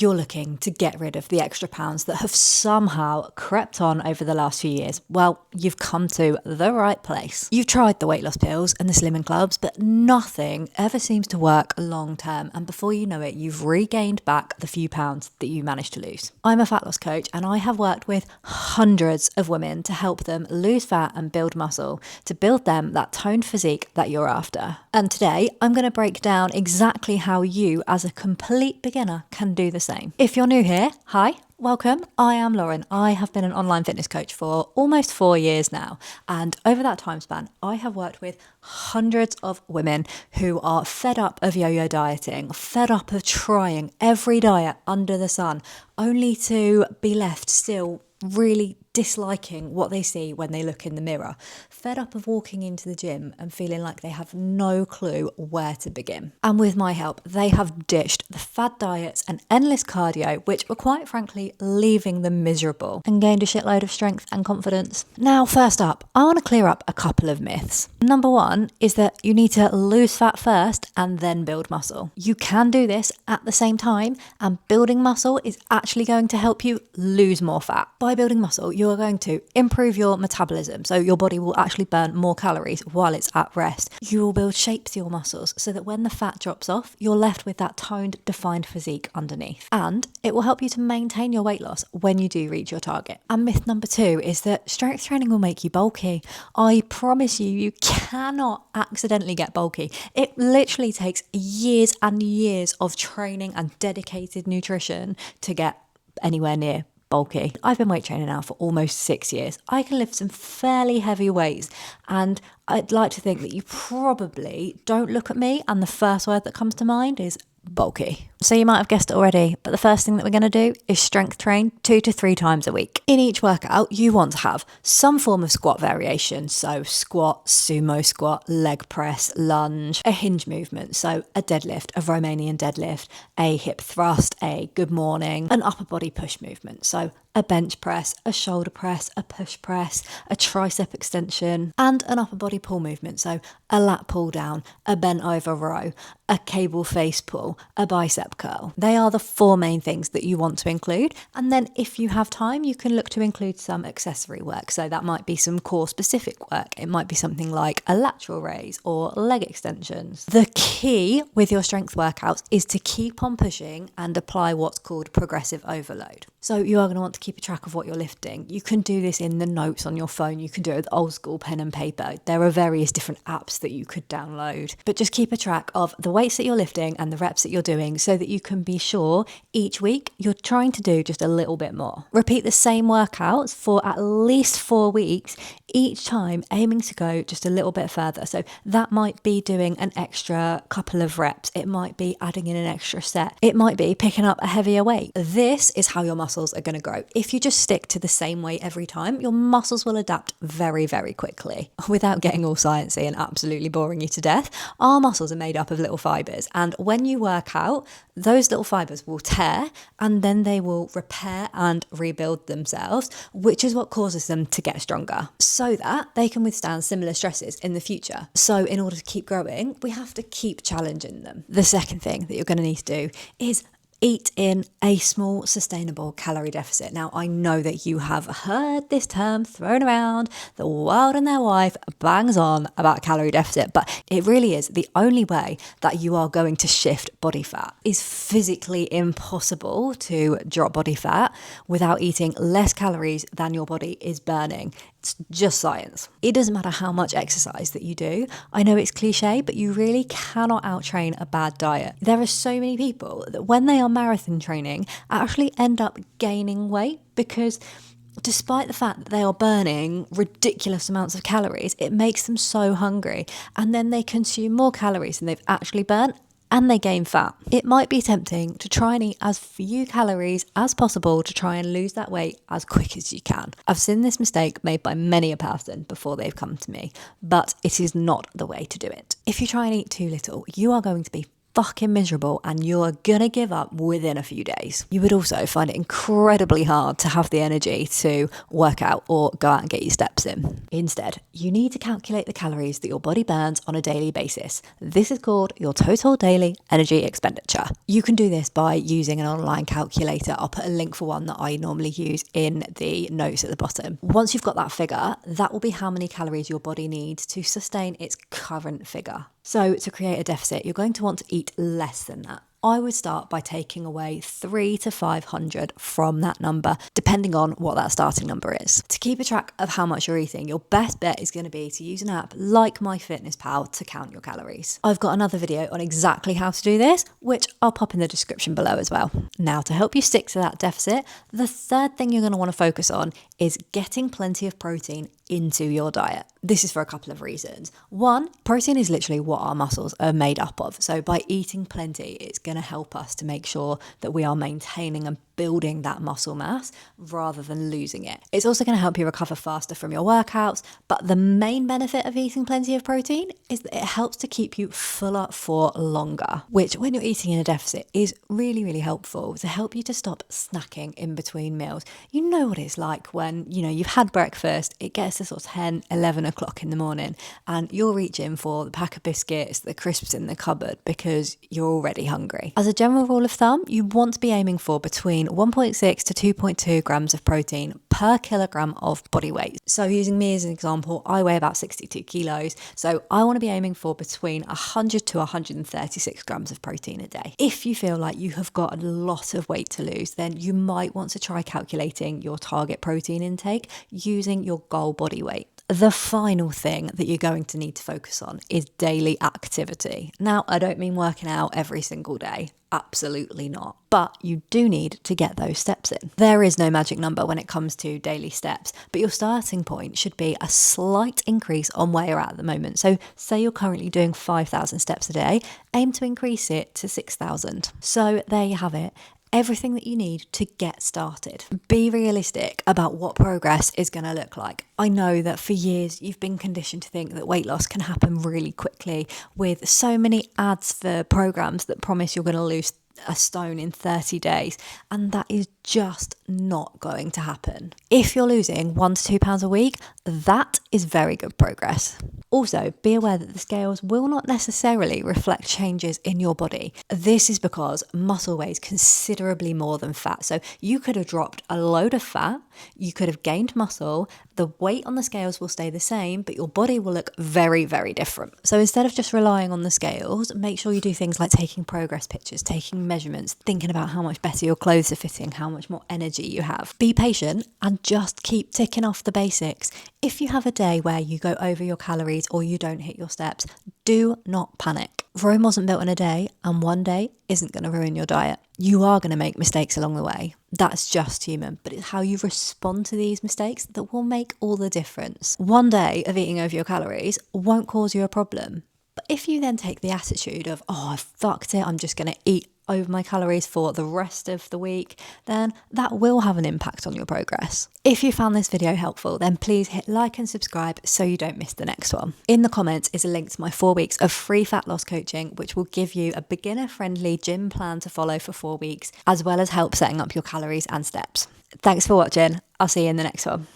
you're looking to get rid of the extra pounds that have somehow crept on over the last few years, well, you've come to the right place. You've tried the weight loss pills and the slimming clubs, but nothing ever seems to work long term. And before you know it, you've regained back the few pounds that you managed to lose. I'm a fat loss coach, and I have worked with hundreds of women to help them lose fat and build muscle, to build them that toned physique that you're after. And today, I'm going to break down exactly how you, as a complete beginner, can do the same. If you're new here, hi. Welcome, I am Lauren. I have been an online fitness coach for almost 4 years now, and over that time span, I have worked with hundreds of women who are fed up of yo-yo dieting, fed up of trying every diet under the sun, only to be left still really disliking what they see when they look in the mirror, fed up of walking into the gym and feeling like they have no clue where to begin. And with my help, they have ditched the fad diets and endless cardio, which were quite frankly leaving them miserable, and gained a shitload of strength and confidence. Now, first up, I want to clear up a couple of myths. Number one is that you need to lose fat first and then build muscle. You can do this at the same time, and building muscle is actually going to help you lose more fat. By building muscle, you are going to improve your metabolism, so your body will actually burn more calories while it's at rest. You will build shape to your muscles so that when the fat drops off, you're left with that toned, defined physique underneath. And it will help you to maintain your weight loss when you do reach your target. And myth number two is that strength training will make you bulky. I promise you, you cannot accidentally get bulky. It literally takes years and years of training and dedicated nutrition to get anywhere near bulky. I've been weight training now for almost 6 years. I can lift some fairly heavy weights, and I'd like to think that you probably don't look at me and the first word that comes to mind is bulky. So you might have guessed it already, but the first thing that we're going to do is strength train 2 to 3 times a week. In each workout, you want to have some form of squat variation. So squat, sumo squat, leg press, lunge, a hinge movement. So a deadlift, a Romanian deadlift, a hip thrust, a good morning, an upper body push movement. So a bench press, a shoulder press, a push press, a tricep extension, and an upper body pull movement. So a lat pull down, a bent over row, a cable face pull, a bicep curl. They are the 4 main things that you want to include. And then if you have time, you can look to include some accessory work. So that might be some core specific work. It might be something like a lateral raise or leg extensions. The key with your strength workouts is to keep on pushing and apply what's called progressive overload. So you are going to want to keep a track of what you're lifting. You can do this in the notes on your phone. You can do it with old school pen and paper. There are various different apps that you could download. But just keep a track of the weights that you're lifting and the reps that you're doing so that you can be sure each week you're trying to do just a little bit more. Repeat the same workouts for at least 4 weeks, each time aiming to go just a little bit further. So that might be doing an extra couple of reps. It might be adding in an extra set. It might be picking up a heavier weight. This is how your muscles are going to grow. If you just stick to the same weight every time, your muscles will adapt very, very quickly. Without getting all sciencey and absolutely boring you to death, our muscles are made up of little fibers. And when you work out, those little fibers will tear and then they will repair and rebuild themselves, which is what causes them to get stronger so that they can withstand similar stresses in the future. So in order to keep growing, we have to keep challenging them. The second thing that you're going to need to do is eat in a small sustainable calorie deficit. Now, I know that you have heard this term thrown around. The world and their wife bangs on about calorie deficit, but it really is the only way that you are going to shift body fat. It's physically impossible to drop body fat without eating less calories than your body is burning. It's just science. It doesn't matter how much exercise that you do. I know it's cliche, but you really cannot outtrain a bad diet. There are so many people that when they are marathon training actually end up gaining weight because despite the fact that they are burning ridiculous amounts of calories, it makes them so hungry. And then they consume more calories than they've actually burnt and they gain fat. It might be tempting to try and eat as few calories as possible to try and lose that weight as quick as you can. I've seen this mistake made by many a person before they've come to me, but it is not the way to do it. If you try and eat too little, you are going to be fucking miserable and you're gonna give up within a few days. You would also find it incredibly hard to have the energy to work out or go out and get your steps in. Instead, you need to calculate the calories that your body burns on a daily basis. This is called your total daily energy expenditure. You can do this by using an online calculator. I'll put a link for one that I normally use in the notes at the bottom. Once you've got that figure, that will be how many calories your body needs to sustain its current figure. So to create a deficit, you're going to want to eat less than that. I would start by taking away 300 to 500 from that number, depending on what that starting number is. To keep a track of how much you're eating, your best bet is going to be to use an app like MyFitnessPal to count your calories. I've got another video on exactly how to do this, which I'll pop in the description below as well. Now, to help you stick to that deficit, the third thing you're going to want to focus on is getting plenty of protein into your diet. This is for a couple of reasons. One, protein is literally what our muscles are made up of. So by eating plenty, it's going to help us to make sure that we are maintaining and building that muscle mass rather than losing it. It's also going to help you recover faster from your workouts, but the main benefit of eating plenty of protein is that it helps to keep you fuller for longer, which when you're eating in a deficit is really, really helpful to help you to stop snacking in between meals. You know what it's like when, you've had breakfast, it gets to sort of 10, 11 o'clock in the morning and you're reaching for the pack of biscuits, the crisps in the cupboard because you're already hungry. As a general rule of thumb, you want to be aiming for between 1.6 to 2.2 grams of protein per kilogram of body weight. So using me as an example, I weigh about 62 kilos. So I want to be aiming for between 100 to 136 grams of protein a day. If you feel like you have got a lot of weight to lose, then you might want to try calculating your target protein intake using your goal body weight. The final thing that you're going to need to focus on is daily activity. Now, I don't mean working out every single day. Absolutely not. But you do need to get those steps in. There is no magic number when it comes to daily steps, but your starting point should be a slight increase on where you're at the moment. So say you're currently doing 5,000 steps a day, aim to increase it to 6,000. So there you have it. Everything that you need to get started. Be realistic about what progress is going to look like. I know that for years you've been conditioned to think that weight loss can happen really quickly with so many ads for programs that promise you're going to lose a stone in 30 days, and that is just not going to happen. If you're losing 1 to 2 pounds a week, that is very good progress. Also, be aware that the scales will not necessarily reflect changes in your body. This is because muscle weighs considerably more than fat. So you could have dropped a load of fat, you could have gained muscle, the weight on the scales will stay the same, but your body will look very, very different. So instead of just relying on the scales, make sure you do things like taking progress pictures, taking measurements, thinking about how much better your clothes are fitting, how much more energy you have. Be patient and just keep ticking off the basics. If you have a day where you go over your calories or you don't hit your steps, do not panic. Rome wasn't built in a day, and one day isn't going to ruin your diet. You are going to make mistakes along the way. That's just human, but it's how you respond to these mistakes that will make all the difference. One day of eating over your calories won't cause you a problem. But if you then take the attitude of, I've fucked it, I'm just going to eat over my calories for the rest of the week, then that will have an impact on your progress. If you found this video helpful, then please hit like and subscribe so you don't miss the next one. In the comments is a link to my 4 weeks of free fat loss coaching, which will give you a beginner-friendly gym plan to follow for 4 weeks, as well as help setting up your calories and steps. Thanks for watching. I'll see you in the next one.